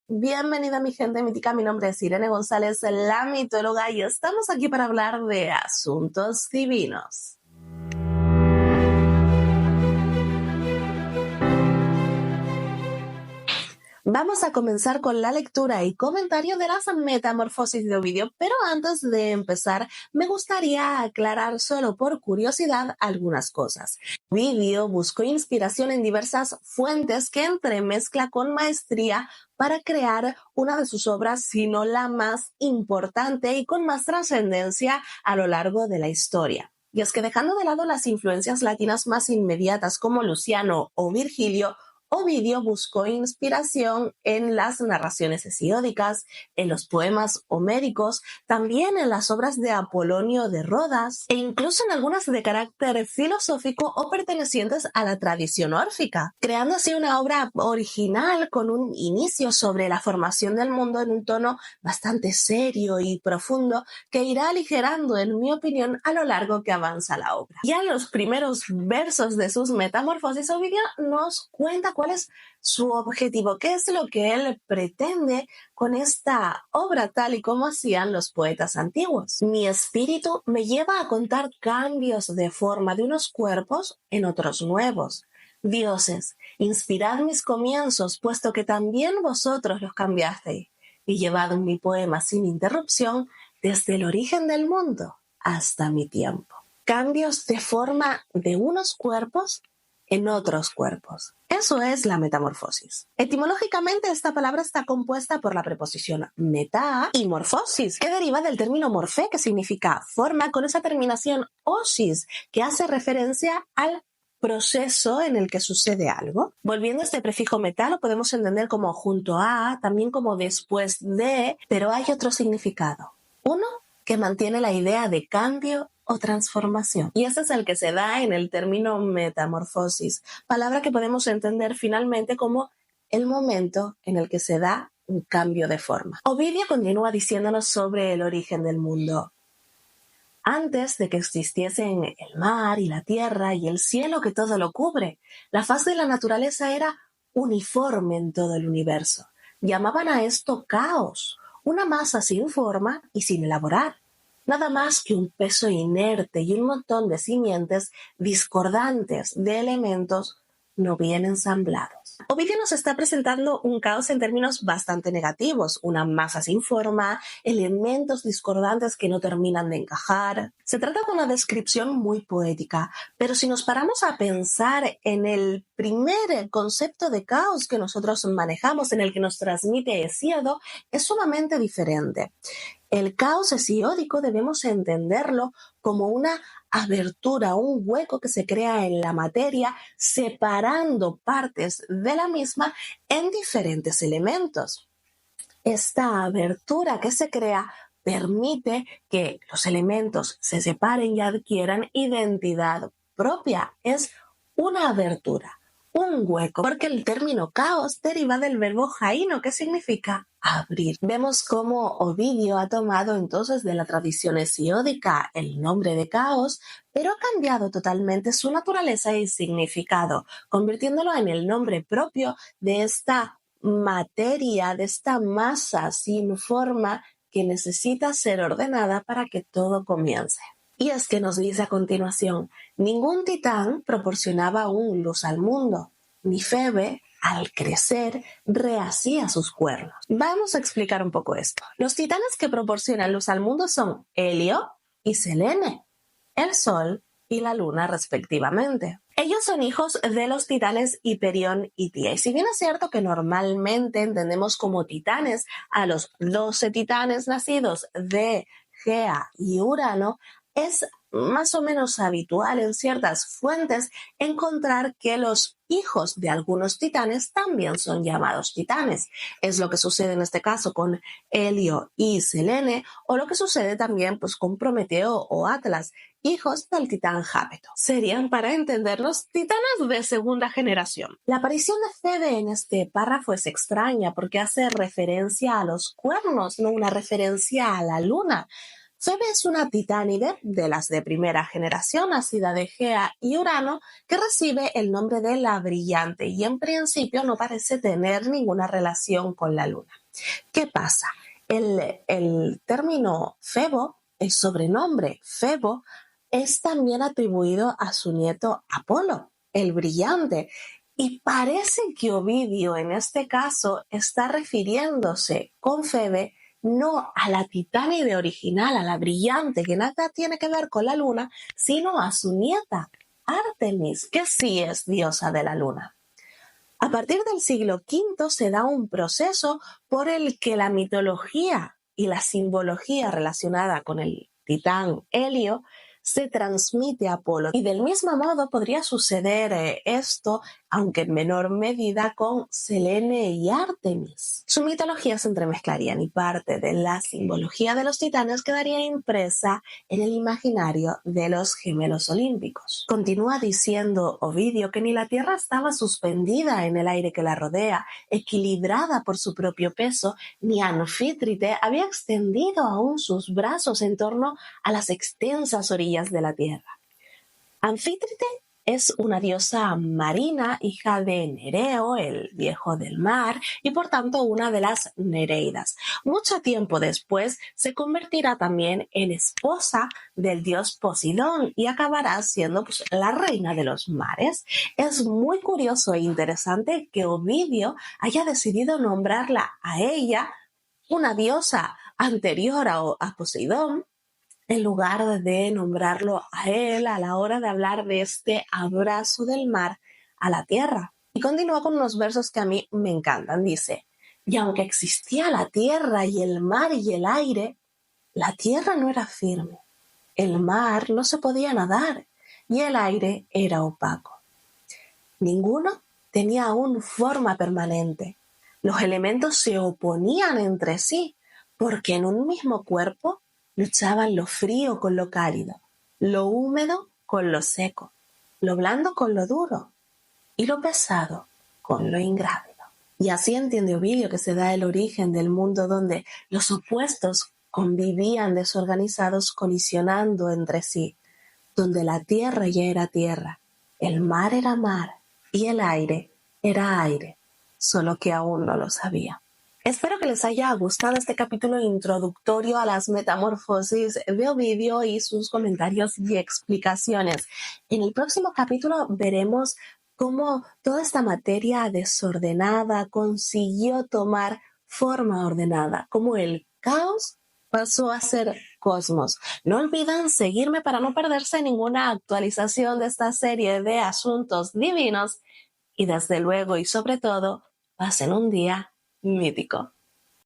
Bienvenida mi gente mítica, mi nombre es Irene González, la mitóloga, y estamos aquí para hablar de asuntos divinos. Vamos a comenzar con la lectura y comentario de las metamorfosis de Ovidio, pero antes de empezar me gustaría aclarar solo por curiosidad algunas cosas. Ovidio buscó inspiración en diversas fuentes que entremezcla con maestría para crear una de sus obras, si no la más importante y con más trascendencia a lo largo de la historia. Y es que dejando de lado las influencias latinas más inmediatas como Luciano o Virgilio, Ovidio buscó inspiración en las narraciones hesiódicas, en los poemas homéricos, también en las obras de Apolonio de Rodas e incluso en algunas de carácter filosófico o pertenecientes a la tradición órfica, creando así una obra original con un inicio sobre la formación del mundo en un tono bastante serio y profundo que irá aligerando, en mi opinión, a lo largo que avanza la obra. Ya en los primeros versos de sus metamorfosis, Ovidio nos cuenta cuál es su objetivo, qué es lo que él pretende con esta obra tal y como hacían los poetas antiguos. Mi espíritu me lleva a contar cambios de forma de unos cuerpos en otros nuevos. Dioses, inspirad mis comienzos, puesto que también vosotros los cambiasteis, y llevad mi poema sin interrupción desde el origen del mundo hasta mi tiempo. Cambios de forma de unos cuerpos en otros cuerpos. Eso es la metamorfosis. Etimológicamente, esta palabra está compuesta por la preposición meta y morfosis, que deriva del término morfé, que significa forma, con esa terminación osis, que hace referencia al proceso en el que sucede algo. Volviendo a este prefijo meta, lo podemos entender como junto a, también como después de, pero hay otro significado. Uno que mantiene la idea de cambio o transformación. Y ese es el que se da en el término metamorfosis, palabra que podemos entender finalmente como el momento en el que se da un cambio de forma. Ovidio continúa diciéndonos sobre el origen del mundo. Antes de que existiesen el mar y la tierra y el cielo que todo lo cubre, la faz de la naturaleza era uniforme en todo el universo. Llamaban a esto caos, una masa sin forma y sin elaborar. Nada más que un peso inerte y un montón de simientes discordantes de elementos no bien ensamblados. Ovidio nos está presentando un caos en términos bastante negativos, una masa sin forma, elementos discordantes que no terminan de encajar. Se trata de una descripción muy poética, pero si nos paramos a pensar en el primer concepto de caos que nosotros manejamos, en el que nos transmite Hesíodo, es sumamente diferente. El caos hesiódico debemos entenderlo como una abertura, un hueco que se crea en la materia, separando partes de la misma en diferentes elementos. Esta abertura que se crea permite que los elementos se separen y adquieran identidad propia. Es una abertura, un hueco, porque el término caos deriva del verbo jaino, que significa abrir. Vemos cómo Ovidio ha tomado entonces de la tradición hesiódica el nombre de caos, pero ha cambiado totalmente su naturaleza y significado, convirtiéndolo en el nombre propio de esta materia, de esta masa sin forma que necesita ser ordenada para que todo comience. Y es que nos dice a continuación, ningún titán proporcionaba un luz al mundo, ni Febe, al crecer, rehacía sus cuernos. Vamos a explicar un poco esto. Los titanes que proporcionan luz al mundo son Helio y Selene, el Sol y la Luna respectivamente. Ellos son hijos de los titanes Hiperión y Tía. Y si bien es cierto que normalmente entendemos como titanes a los 12 titanes nacidos de Gea y Urano, es más o menos habitual en ciertas fuentes encontrar que los hijos de algunos titanes también son llamados titanes. Es lo que sucede en este caso con Helio y Selene, o lo que sucede también pues, con Prometeo o Atlas, hijos del titán Jápeto. Serían, para entenderlos, titanes de segunda generación. La aparición de Febe en este párrafo es extraña porque hace referencia a los cuernos, no una referencia a la luna. Febe es una titánide de las de primera generación, nacida de Gea y Urano, que recibe el nombre de la brillante y en principio no parece tener ninguna relación con la luna. ¿Qué pasa? El término Febo, el sobrenombre Febo, es también atribuido a su nieto Apolo, el brillante. Y parece que Ovidio en este caso está refiriéndose con Febe no a la titánide original, a la brillante, que nada tiene que ver con la luna, sino a su nieta, Artemis, que sí es diosa de la luna. A partir del siglo V se da un proceso por el que la mitología y la simbología relacionada con el titán Helio se transmite a Apolo. Y del mismo modo podría suceder esto, aunque en menor medida, con Selene y Artemis. Su mitología se entremezclarían y parte de la simbología de los titanes quedaría impresa en el imaginario de los gemelos olímpicos. Continúa diciendo Ovidio que ni la tierra estaba suspendida en el aire que la rodea, equilibrada por su propio peso, ni Anfítrite había extendido aún sus brazos en torno a las extensas orillas de la tierra. Anfítrite es una diosa marina, hija de Nereo, el viejo del mar, y por tanto una de las Nereidas. Mucho tiempo después se convertirá también en esposa del dios Poseidón y acabará siendo la reina de los mares. Es muy curioso e interesante que Ovidio haya decidido nombrarla a ella, una diosa anterior a Poseidón, en lugar de nombrarlo a él a la hora de hablar de este abrazo del mar a la tierra. Y continúa con unos versos que a mí me encantan. Dice, y aunque existía la tierra y el mar y el aire, la tierra no era firme, el mar no se podía nadar y el aire era opaco. Ninguno tenía aún forma permanente. Los elementos se oponían entre sí porque en un mismo cuerpo luchaban lo frío con lo cálido, lo húmedo con lo seco, lo blando con lo duro y lo pesado con lo ingrávido. Y así entiende Ovidio que se da el origen del mundo donde los opuestos convivían desorganizados colisionando entre sí, donde la tierra ya era tierra, el mar era mar y el aire era aire, solo que aún no lo sabía. Espero que les haya gustado este capítulo introductorio a las metamorfosis de Ovidio y sus comentarios y explicaciones. En el próximo capítulo veremos cómo toda esta materia desordenada consiguió tomar forma ordenada, cómo el caos pasó a ser cosmos. No olviden seguirme para no perderse ninguna actualización de esta serie de asuntos divinos y desde luego y sobre todo, pasen un día mítico.